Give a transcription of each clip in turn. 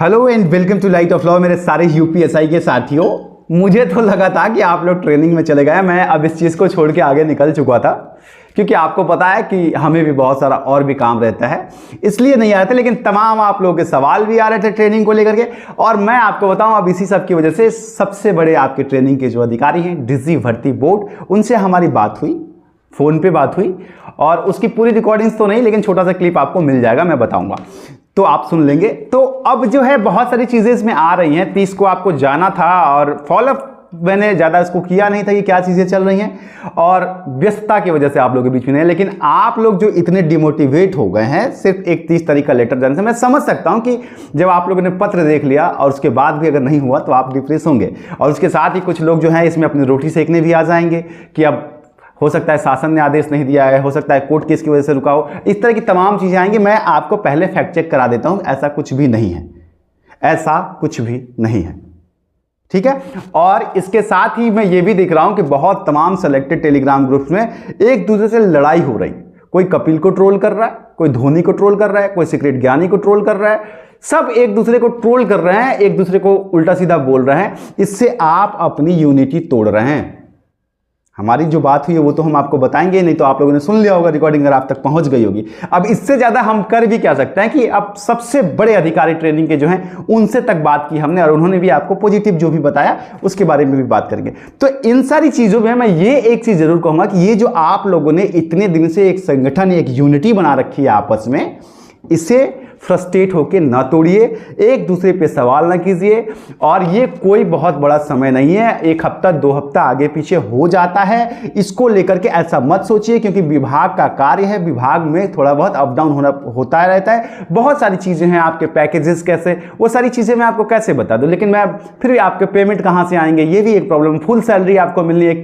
Hello and welcome to light of law मेरे सारे UPSI के साथियों। मुझे तो लगा था कि आप लोग ट्रेनिंग में चले गए, मैं अब इस चीज़ को छोड़ के आगे निकल चुका था क्योंकि आपको पता है कि हमें भी बहुत सारा और भी काम रहता है, इसलिए नहीं आ रहे थे। लेकिन तमाम आप लोगों के सवाल भी आ रहे थे ट्रेनिंग को लेकर के, और मैं आपको बताऊं अब इसी सब की वजह से सबसे बड़े आपके ट्रेनिंग के जो अधिकारी हैं डिजी भर्ती बोर्ड, उनसे हमारी बात हुई, फ़ोन पे बात हुई, और उसकी पूरी रिकॉर्डिंग्स तो नहीं लेकिन छोटा सा क्लिप आपको मिल जाएगा, मैं बताऊंगा तो आप सुन लेंगे। तो अब जो है बहुत सारी चीज़ें इसमें आ रही हैं, 30 को आपको जाना था और फॉलोअप मैंने ज़्यादा इसको किया नहीं था कि क्या चीज़ें चल रही हैं, और व्यस्तता की वजह से आप लोगों के बीच में नहीं। लेकिन आप लोग जो इतने डिमोटिवेट हो गए हैं सिर्फ एक 30 तारीख का लेटर जाने से, मैं समझ सकता हूं कि जब आप लोगों ने पत्र देख लिया और उसके बाद भी अगर नहीं हुआ तो आप डिप्रेस होंगे, और उसके साथ ही कुछ लोग जो हैं इसमें अपनी रोटी सेकने भी आ जाएंगे कि अब हो सकता है शासन ने आदेश नहीं दिया है, हो सकता है कोर्ट केस की वजह से रुका हो, इस तरह की तमाम चीज़ें आएंगी। मैं आपको पहले फैक्ट चेक करा देता हूं, ऐसा कुछ भी नहीं है, ऐसा कुछ भी नहीं है, ठीक है। और इसके साथ ही मैं ये भी देख रहा हूं कि बहुत तमाम सेलेक्टेड टेलीग्राम ग्रुप्स में एक दूसरे से लड़ाई हो रही है। कोई कपिल को ट्रोल कर रहा है, कोई धोनी को ट्रोल कर रहा है, कोई सीक्रेट ज्ञानी को ट्रोल कर रहा है, सब एक दूसरे को ट्रोल कर रहे हैं, एक दूसरे को उल्टा सीधा बोल रहे हैं। इससे आप अपनी यूनिटी तोड़ रहे हैं। हमारी जो बात हुई है वो तो हम आपको बताएंगे, नहीं तो आप लोगों ने सुन लिया होगा, रिकॉर्डिंग अगर आप तक पहुंच गई होगी। अब इससे ज्यादा हम कर भी क्या सकते हैं कि अब सबसे बड़े अधिकारी ट्रेनिंग के जो हैं उनसे तक बात की हमने, और उन्होंने भी आपको पॉजिटिव जो भी बताया उसके बारे में भी बात करेंगे। तो इन सारी चीजों में मैं ये एक चीज जरूर कहूंगा कि ये जो आप लोगों ने इतने दिन से एक संगठन, एक यूनिटी बना रखी है आपस में, इसे फ्रस्ट्रेट होकर ना तोड़िए, एक दूसरे पे सवाल ना कीजिए। और ये कोई बहुत बड़ा समय नहीं है, एक हफ्ता 2 हफ्ता आगे पीछे हो जाता है, इसको लेकर के ऐसा मत सोचिए, क्योंकि विभाग का कार्य है, विभाग में थोड़ा बहुत अप डाउन होता रहता है। बहुत सारी चीज़ें हैं, आपके पैकेजेस कैसे, वो सारी चीज़ें मैं आपको कैसे बता दूं। लेकिन मैं फिर भी आपके पेमेंट कहाँ से आएंगे ये भी एक प्रॉब्लम, फुल सैलरी आपको मिलनी है,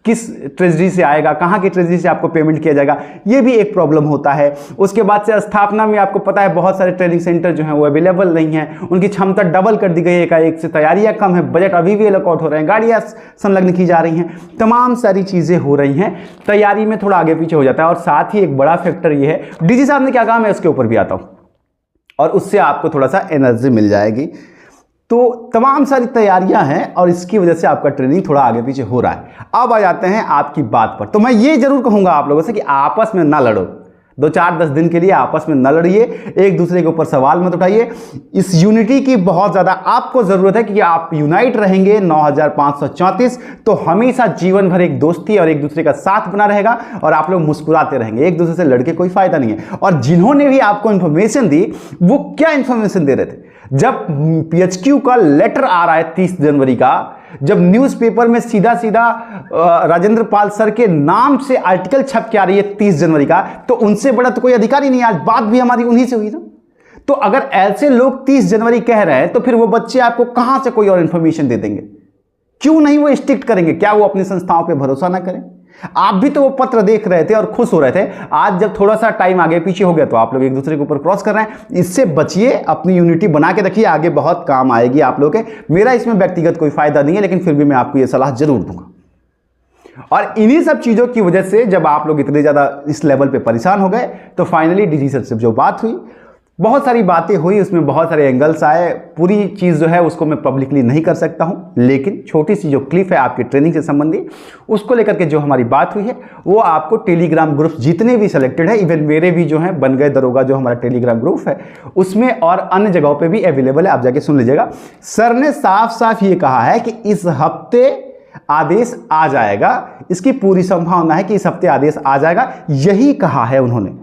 किस ट्रेजरी से आएगा, कहाँ की ट्रेजरी से आपको पेमेंट किया जाएगा, ये भी एक प्रॉब्लम होता है। उसके बाद से स्थापना में आपको पता है बहुत सारे ट्रेनिंग सेंटर जो हैं वो अवेलेबल नहीं है, उनकी क्षमता डबल कर दी गई है, एकाएक से तैयारियां कम है, बजट अभी भी अलॉट हो रहे हैं, गाड़ियां संलग्न की जा रही हैं, तमाम सारी चीज़ें हो रही हैं, तैयारी में थोड़ा आगे पीछे हो जाता है। और साथ ही एक बड़ा फैक्टर ये है, डीजी साहब ने क्या कहा मैं उसके ऊपर भी आता हूँ, और उससे आपको थोड़ा सा एनर्जी मिल जाएगी। तो तमाम सारी तैयारियां हैं और इसकी वजह से आपका ट्रेनिंग थोड़ा आगे पीछे हो रहा है। अब आ जाते हैं आपकी बात पर। तो मैं ये जरूर कहूंगा आप लोगों से कि आपस में ना लड़ो, 2-4-10 दिन के लिए आपस में न लड़िए, एक दूसरे के ऊपर सवाल मत उठाइए। इस यूनिटी की बहुत ज़्यादा आपको ज़रूरत है कि आप यूनाइट रहेंगे 9534, तो हमेशा जीवन भर एक दोस्ती और एक दूसरे का साथ बना रहेगा और आप लोग मुस्कुराते रहेंगे, एक दूसरे से लड़के कोई फायदा नहीं है। और जिन्होंने भी आपको इंफॉर्मेशन दी वो क्या इंफॉर्मेशन दे रहे थे? जब पीएचक्यू का लेटर आ रहा है 30 जनवरी का, जब न्यूज़पेपर में सीधा सीधा राजेंद्र पाल सर के नाम से आर्टिकल छप के आ रही है 30 जनवरी का, तो उनसे बड़ा तो कोई अधिकारी नहीं। आज बात भी हमारी उन्हीं से हुई ना। तो अगर ऐसे लोग 30 जनवरी कह रहे हैं तो फिर वो बच्चे आपको कहां से कोई और इंफॉर्मेशन दे देंगे? क्यों नहीं वो स्ट्रिक्ट करेंगे? क्या वो अपनी संस्थाओं पर भरोसा ना करें? आप भी तो वो पत्र देख रहे थे और खुश हो रहे थे। आज जब थोड़ा सा टाइम आगे पीछे हो गया तो आप लोग एक दूसरे के ऊपर क्रॉस कर रहे हैं। इससे बचिए, अपनी यूनिटी बना के रखिए, आगे बहुत काम आएगी आप लोग के। मेरा इसमें व्यक्तिगत कोई फायदा नहीं है, लेकिन फिर भी मैं आपको यह सलाह जरूर दूंगा। और इन्हीं सब चीजों की वजह से जब आप लोग इतने ज्यादा इस लेवल पे परेशान हो गए तो फाइनली डीजी सर से जो बात हुई, बहुत सारी बातें हुई, उसमें बहुत सारे एंगल्स आए। पूरी चीज़ जो है उसको मैं पब्लिकली नहीं कर सकता हूं, लेकिन छोटी सी जो क्लिप है आपकी ट्रेनिंग से संबंधी, उसको लेकर के जो हमारी बात हुई है वो आपको टेलीग्राम ग्रुप जितने भी सिलेक्टेड है, इवन मेरे भी जो है बन गए दरोगा जो हमारा टेलीग्राम ग्रुप है उसमें और अन्य जगहों पर भी अवेलेबल है, आप जाके सुन लीजिएगा। सर ने साफ साफ ये कहा है कि इस हफ्ते आदेश आ जाएगा, इसकी पूरी संभावना है कि इस हफ्ते आदेश आ जाएगा, यही कहा है उन्होंने।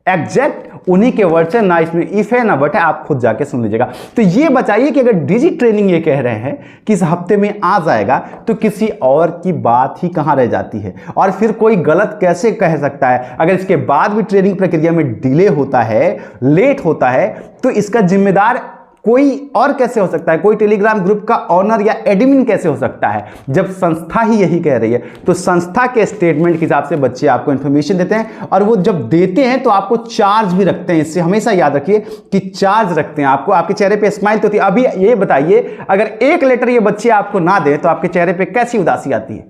एग्जैक्ट उन्हीं के वर्ड से, ना इसमें इफ है ना बट है, आप खुद जाके सुन लीजिएगा। तो ये बताइए कि अगर डीजी ट्रेनिंग ये कह रहे हैं कि इस हफ्ते में आ जाएगा, तो किसी और की बात ही कहां रह जाती है? और फिर कोई गलत कैसे कह सकता है? अगर इसके बाद भी ट्रेनिंग प्रक्रिया में डिले होता है, लेट होता है, तो इसका जिम्मेदार कोई और कैसे हो सकता है? कोई टेलीग्राम ग्रुप का ऑनर या एडमिन कैसे हो सकता है? जब संस्था ही यही कह रही है, तो संस्था के स्टेटमेंट के हिसाब से बच्चे आपको इंफॉर्मेशन देते हैं, और वो जब देते हैं तो आपको चार्ज भी रखते हैं। इससे हमेशा याद रखिए कि चार्ज रखते हैं आपको, आपके चेहरे पे स्माइल तो होती है। अभी ये बताइए, अगर एक लेटर ये बच्चे आपको ना दे तो आपके चेहरे पे कैसी उदासी आती है?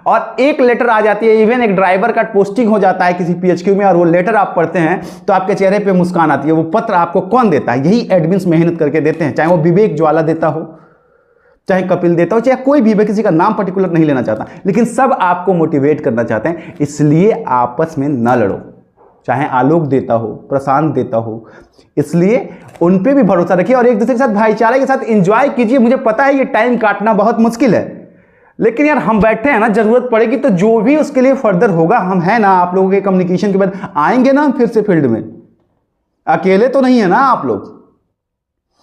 और एक लेटर आ जाती है, इवन एक ड्राइवर का पोस्टिंग हो जाता है किसी पीएचक्यू में और वो लेटर आप पढ़ते हैं तो आपके चेहरे पे मुस्कान आती है। वो पत्र आपको कौन देता है? यही एडमिन्स मेहनत करके देते हैं, चाहे वो विवेक ज्वाला देता हो, चाहे कपिल देता हो, चाहे कोई भी। मैं किसी का नाम पर्टिकुलर नहीं लेना चाहता, लेकिन सब आपको मोटिवेट करना चाहते हैं। इसलिए आपस में न लड़ो, चाहे आलोक देता हो, प्रशांत देता हो, इसलिए उन पे भी भरोसा रखिए और एक दूसरे के साथ भाईचारे के साथ एंजॉय कीजिए। मुझे पता है ये टाइम काटना बहुत मुश्किल है, लेकिन यार हम बैठे हैं ना, जरूरत पड़ेगी तो जो भी उसके लिए फर्दर होगा, हम हैं ना। आप लोगों के कम्युनिकेशन के बाद आएंगे ना फिर से फील्ड में, अकेले तो नहीं है ना आप लोग।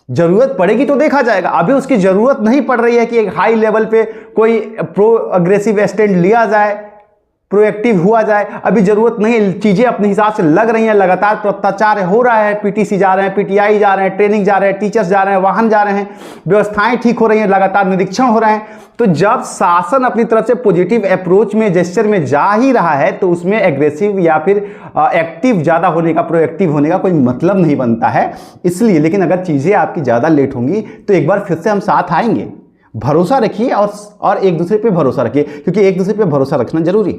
जरूरत पड़ेगी तो देखा जाएगा। अभी उसकी जरूरत नहीं पड़ रही है कि एक हाई लेवल पे कोई प्रो अग्रेसिव स्टैंड लिया जाए, प्रोएक्टिव हुआ जाए। अभी जरूरत नहीं, चीजें अपने हिसाब से लग रही हैं, लगातार प्रत्याचार हो रहा है। पीटीसी जा रहे हैं, पीटीआई जा रहे हैं, ट्रेनिंग जा रहे हैं, टीचर्स जा रहे हैं, वाहन जा रहे हैं, व्यवस्थाएं ठीक हो रही हैं, लगातार निरीक्षण हो रहे हैं। तो जब शासन अपनी तरफ से पॉजिटिव अप्रोच में, जेस्चर में जा ही रहा है, तो उसमें एग्रेसिव या फिर एक्टिव ज्यादा होने का, प्रोएक्टिव होने का कोई मतलब नहीं बनता है। इसलिए, लेकिन अगर चीजें आपकी ज्यादा लेट होंगी तो एक बार फिर से हम साथ आएंगे। भरोसा रखिए और एक दूसरे पे भरोसा रखिए, क्योंकि एक दूसरे पे भरोसा रखना जरूरी।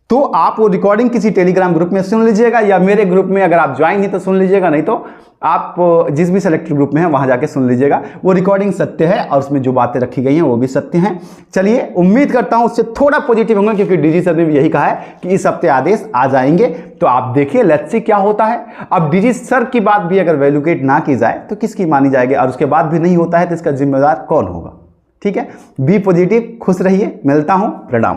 तो आप वो रिकॉर्डिंग किसी टेलीग्राम ग्रुप में सुन लीजिएगा, या मेरे ग्रुप में अगर आप ज्वाइन नहीं तो सुन लीजिएगा, नहीं तो आप जिस भी सेलेक्टेड ग्रुप में हैं वहां जाके सुन लीजिएगा। वो रिकॉर्डिंग सत्य है और उसमें जो बातें रखी गई हैं वो भी सत्य हैं। चलिए, उम्मीद करता हूं उससे थोड़ा पॉजिटिव होंगे, क्योंकि डीजी सर ने भी यही कहा है कि इस हफ्ते आदेश आ जाएंगे। तो आप देखिए, लेट्स सी क्या होता है। अब डीजी सर की बात भी अगर वैल्यूकेट ना की जाए तो किसकी मानी जाएगी, और उसके बाद भी नहीं होता है तो इसका जिम्मेदार कौन होगा? ठीक है, बी पॉजिटिव, खुश रहिए, मिलता हूं, प्रणाम।